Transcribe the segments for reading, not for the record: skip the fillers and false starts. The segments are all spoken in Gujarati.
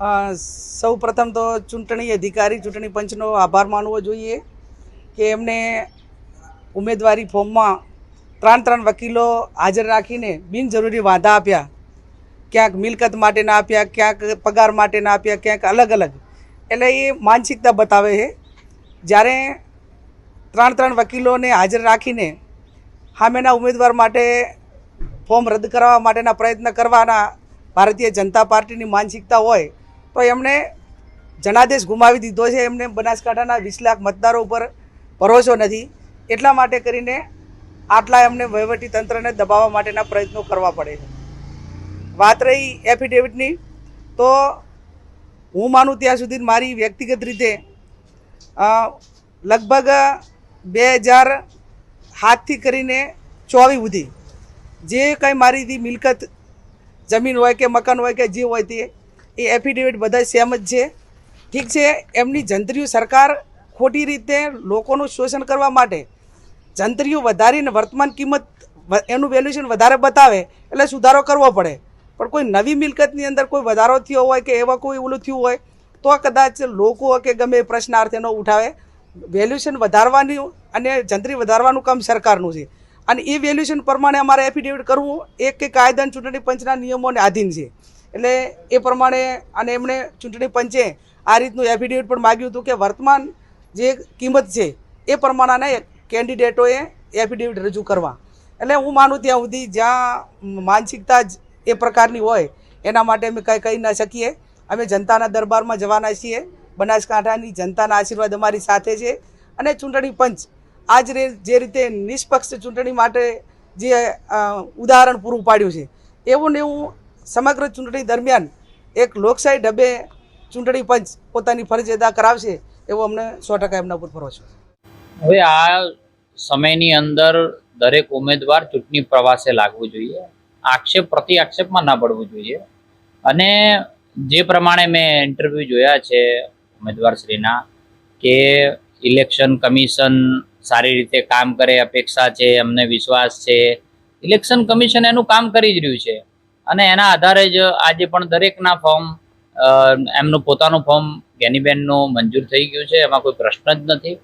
સૌ પ્રથમ તો ચૂંટણી અધિકારી ચૂંટણી પંચનો આભાર માનવો જોઈએ કે એમને ઉમેદવારી ફોર્મમાં ત્રણ વકીલો હાજર રાખીને બિનજરૂરી વાંધા આપ્યા. ક્યાંક મિલકત માટે ના આપ્યા, ક્યાંક પગાર માટે ના આપ્યા, ક્યાંક અલગ અલગ. એટલે એ માનસિકતા બતાવે છે. જ્યારે ત્રણ વકીલોને હાજર રાખીને સામેના ઉમેદવાર માટે ફોર્મ રદ કરવા માટેના પ્રયત્ન કરવાના ભારતીય જનતા પાર્ટીની માનસિકતા હોય તો એમણે જનાદેશ ગુમાવી દીધો છે. એમને બનાસકાંઠાના 20 લાખ મતદારો ઉપર ભરોસો નથી. એટલા માટે કરીને આટલા એમને વહીવટીતંત્રને દબાવવા માટેના પ્રયત્નો કરવા પડે છે. વાત રહી એફિડેવિટની, તો હું માનું ત્યાં સુધી મારી વ્યક્તિગત રીતે લગભગ 2007થી કરીને 24 સુધી જે કંઈ મારી મિલકત જમીન હોય કે મકાન હોય કે જે હોય તે એ એફિડેવિટ બધા સેમ જ છે. ઠીક છે, એમની જંત્રીઓ સરકાર ખોટી રીતે લોકોનું શોષણ કરવા માટે જંત્રીઓ વધારીને વર્તમાન કિંમત એનું વેલ્યુએશન વધારે બતાવે એટલે સુધારો કરવો પડે. પણ કોઈ નવી મિલકતની અંદર કોઈ વધારો થયો હોય કે એવા કોઈ ઓલું થયું હોય તો કદાચ લોકો કે ગમે એ પ્રશ્નાર્થ એનો ઉઠાવે. વેલ્યુએશન વધારવાની અને જંત્રી વધારવાનું કામ સરકારનું છે અને એ વેલ્યુએશન પ્રમાણે અમારે એફિડેવિટ કરવું એક કે કાયદા ચૂંટણી પંચના નિયમોને આધીન છે. એટલે એ પ્રમાણે અને એમણે ચૂંટણી પંચે આ રીતનું એફિડેવિટ પણ માગ્યું હતું કે વર્તમાન જે કિંમત છે એ પ્રમાણેના કેન્ડિડેટોએ એફિડેવિટ રજૂ કરવા. એટલે હું માનું ત્યાં સુધી જ્યાં માનસિકતા જ એ પ્રકારની હોય એના માટે અમે કંઈ કહી ન શકીએ. અમે જનતાના દરબારમાં જવાના છીએ. બનાસકાંઠાની જનતાના આશીર્વાદ અમારી સાથે છે અને ચૂંટણી પંચ આજ જે રીતે નિષ્પક્ષ ચૂંટણી માટે જે ઉદાહરણ પૂરું પાડ્યું છે એવું ને એવું સમગ્ર ચૂંટણી દરમિયાન એક લોકશાહી ઢબે ચૂંટણી પંચ પોતાની ફરજ અદા કરાવશે એવો અમને 100% એમના ઉપર ભરોસો છે. હવે આ સમયની અંદર દરેક ઉમેદવાર ચૂંટણી પ્રવાસે લાગવું જોઈએ, આક્ષેપ પ્રતિ આક્ષેપમાં ના પડવું જોઈએ. અને જે પ્રમાણે મેં ઇન્ટરવ્યૂ જોયા છે ઉમેદવારશ્રીના કે ઇલેક્શન કમિશન સારી રીતે કામ કરે અપેક્ષા છે, અમને વિશ્વાસ છે. ઇલેક્શન કમિશન એનું કામ કરી જ રહ્યું છે અને એના આધારે જ આજે પણ દરેકના ફોર્મ એમનું પોતાનું ફોર્મ જ્ઞાનીબેનનું મંજૂર થઈ ગયું છે. એમાં કોઈ પ્રશ્ન જ નથી.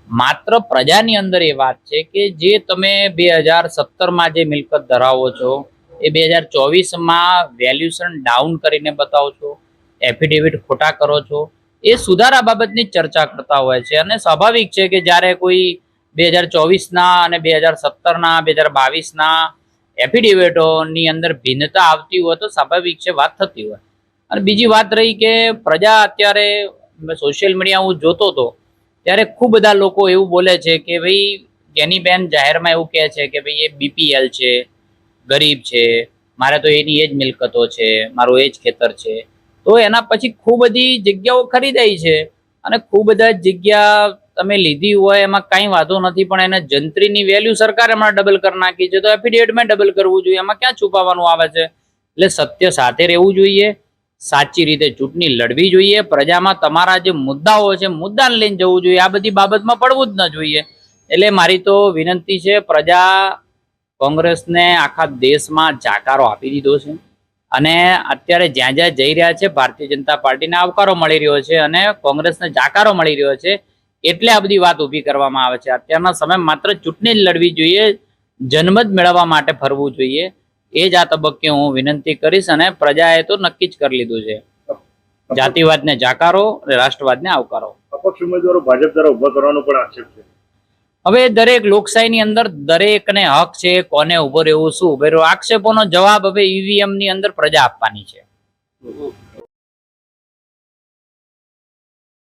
માત્ર પ્રજાની અંદર એ વાત છે કે જે તમે 2017માં જે મિલકત ધરાવો છો એ 2024માં વેલ્યુએશન ડાઉન કરીને બતાવો છો, એફિડેવિટ ખોટા કરો છો, એ સુધારા બાબતની ચર્ચા કરતા હોય છે. અને સ્વાભાવિક છે કે જ્યારે કોઈ 2024ના અને 2017ના 2022ના એફિડેવિટોની અંદર ભિન્નતા આવતી હોય તો સ્વાભાવિક છે વાત થતી હોય. અને બીજી વાત રહી કે પ્રજા અત્યારે સોશિયલ મીડિયા હું જોતો હતો ત્યારે ખૂબ બધા લોકો એવું બોલે છે કે ભાઈ જ્ઞાનીબેન જાહેરમાં એવું કહે છે કે ભાઈ એ બીપીએલ છે, ગરીબ છે, મારે તો એની એ જ મિલકતો છે, મારું એ જ ખેતર છે. તો એના પછી ખૂબ બધી જગ્યાઓ ખરીદાઈ છે અને ખૂબ બધા જગ્યા તમે લીધી હોય એમાં કાંઈ વાંધો નથી, પણ એને જંત્રીની વેલ્યુ સરકારે હમણાં ડબલ કરી નાખી છે તો એફિડેવિટમાં ડબલ કરવું જોઈએ. એમાં ક્યાં છુપાવવાનું આવે છે? એટલે સત્ય સાથે રહેવું જોઈએ, સાચી રીતે ચૂંટણી લડવી જોઈએ, પ્રજામાં તમારા જે મુદ્દાઓ છે મુદ્દાને લઈને જવું જોઈએ. આ બધી બાબતમાં પડવું જ ન જોઈએ. એટલે મારી તો વિનંતી છે, પ્રજા કોંગ્રેસને આખા દેશમાં જાકારો આપી દીધો છે અને અત્યારે જ્યાં જ્યાં જઈ રહ્યા છે ભારતીય જનતા પાર્ટીને આવકારો મળી રહ્યો છે અને કોંગ્રેસને જાકારો મળી રહ્યો છે. એટલે આ બધી વાત ઊભી કરવામાં આવે છે. અત્યારના સમય માત્ર ચૂંટણી જ લડવી જોઈએ, જનમત મેળવવા માટે ફરવું જોઈએ. એ જ આ તબક્કે હું વિનંતી કરીશ અને પ્રજાએ તો નક્કી જ કરી લીધું છે, જાતિવાદને જાકારો અને રાષ્ટ્રવાદને આવકારો. અપક્ષ ઉમેદવારો ભાજપ દ્વારા ઉભા કરવાનો પણ આક્ષેપ છે. હવે દરેક લોકશાહીની અંદર દરેકને હક છે કોને ઉભો રહેવું, શું ઉભો રહેવું. આક્ષેપોનો જવાબ હવે ઈવીએમ ની અંદર પ્રજા આપવાની છે.